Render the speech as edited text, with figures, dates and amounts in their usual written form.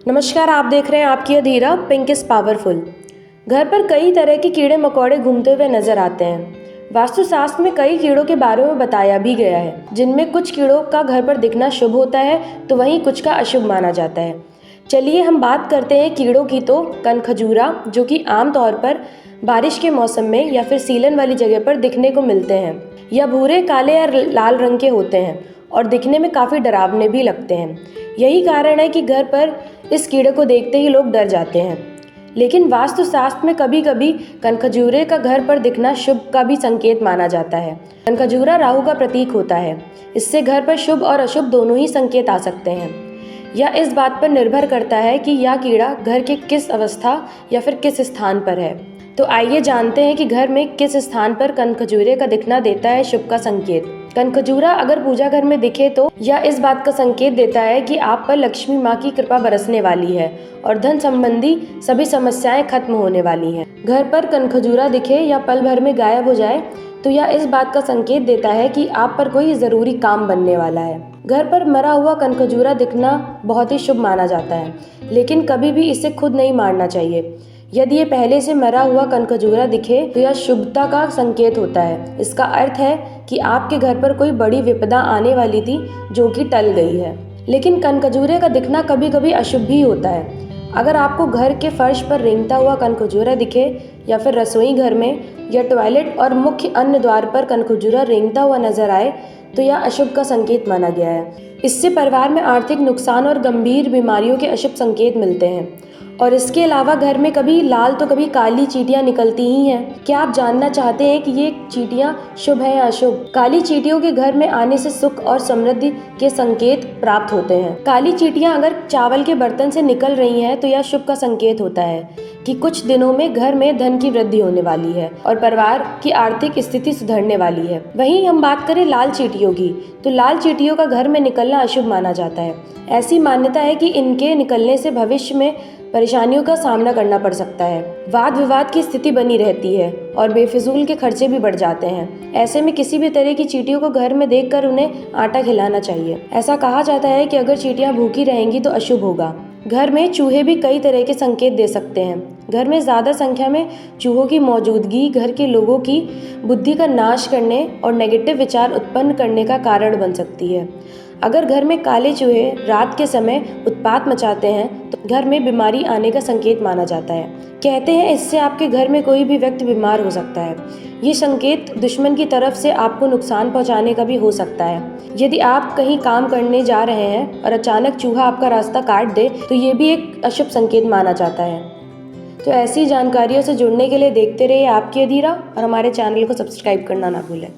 नमस्कार, आप देख रहे हैं आपकी अधीरा पिंक इज पावरफुल। घर पर कई तरह के कीड़े मकोड़े घूमते हुए नजर आते हैं। वास्तुशास्त्र में कई कीड़ों के बारे में बताया भी गया है, जिनमें कुछ कीड़ों का घर पर दिखना शुभ होता है तो वहीं कुछ का अशुभ माना जाता है। चलिए हम बात करते हैं कीड़ों की। तो कनखजूरा, जो कि आमतौर पर बारिश के मौसम में या फिर सीलन वाली जगह पर दिखने को मिलते हैं। यह भूरे, काले या लाल रंग के होते हैं और दिखने में काफ़ी डरावने भी लगते हैं। यही कारण है कि घर पर इस कीड़े को देखते ही लोग डर जाते हैं। लेकिन वास्तुशास्त्र में कभी कभी कनखजूरे का घर पर दिखना शुभ का भी संकेत माना जाता है। कनखजूरा राहु का प्रतीक होता है। इससे घर पर शुभ और अशुभ दोनों ही संकेत आ सकते हैं। यह इस बात पर निर्भर करता है कि यह कीड़ा घर के किस अवस्था या फिर किस स्थान पर है। तो आइए जानते हैं कि घर में किस स्थान पर कनखजूरे का दिखना देता है शुभ का संकेत। कनखजूरा अगर पूजा घर में दिखे तो यह इस बात का संकेत देता है कि आप पर लक्ष्मी माँ की कृपा बरसने वाली है और धन संबंधी सभी समस्याएं खत्म होने वाली हैं। घर पर कनखजूरा दिखे या पल भर में गायब हो जाए तो यह इस बात का संकेत देता है कि आप पर कोई ज़रूरी काम बनने वाला है। घर पर मरा हुआ कनखजूरा दिखना बहुत ही शुभ माना जाता है, लेकिन कभी भी इसे खुद नहीं मारना चाहिए। यदि ये पहले से मरा हुआ कनखजूरा दिखे तो यह शुभता का संकेत होता है। इसका अर्थ है कि आपके घर पर कोई बड़ी विपदा आने वाली थी जो कि टल गई है। लेकिन कनखजूरे का दिखना कभी कभी अशुभ भी होता है। अगर आपको घर के फर्श पर रेंगता हुआ कनखजूरा दिखे या फिर रसोई घर में या टॉयलेट और मुख्य अन्य द्वार पर कनखजूरा रेंगता हुआ नजर आए तो यह अशुभ का संकेत माना गया है। इससे परिवार में आर्थिक नुकसान और गंभीर बीमारियों के अशुभ संकेत मिलते हैं। और इसके अलावा घर में कभी लाल तो कभी काली चींटियां निकलती ही हैं। क्या आप जानना चाहते हैं कि ये चींटियां शुभ है या अशुभ? काली चींटियों के घर में आने से सुख और समृद्धि के संकेत प्राप्त होते हैं। काली चींटियां अगर चावल के बर्तन से निकल रही हैं तो यह शुभ का संकेत होता है कि कुछ दिनों में घर में धन की वृद्धि होने वाली है और परिवार की आर्थिक स्थिति सुधरने वाली है। वहीं हम बात करें लाल चींटियों की, तो लाल चींटियों का घर में निकलना अशुभ माना जाता है। ऐसी मान्यता है कि इनके निकलने से भविष्य में परेशानियों का सामना करना पड़ सकता है। वाद विवाद की स्थिति बनी रहती है और बेफिजूल के खर्चे भी बढ़ जाते हैं। ऐसे में किसी भी तरह की चींटियों को घर में देखकर उन्हें आटा खिलाना चाहिए। ऐसा कहा जाता है कि अगर चींटियां भूखी रहेंगी तो अशुभ होगा। घर में चूहे भी कई तरह के संकेत दे सकते हैं। घर में ज़्यादा संख्या में चूहों की मौजूदगी घर के लोगों की बुद्धि का नाश करने और नेगेटिव विचार उत्पन्न करने का कारण बन सकती है। अगर घर में काले चूहे रात के समय उत्पात मचाते हैं तो घर में बीमारी आने का संकेत माना जाता है। कहते हैं इससे आपके घर में कोई भी व्यक्ति बीमार हो सकता है। ये संकेत दुश्मन की तरफ से आपको नुकसान पहुंचाने का भी हो सकता है। यदि आप कहीं काम करने जा रहे हैं और अचानक चूहा आपका रास्ता काट दे तो ये भी एक अशुभ संकेत माना जाता है। तो ऐसी जानकारियों से जुड़ने के लिए देखते रहिए आपकी अधीरा और हमारे चैनल को सब्सक्राइब करना ना भूलें।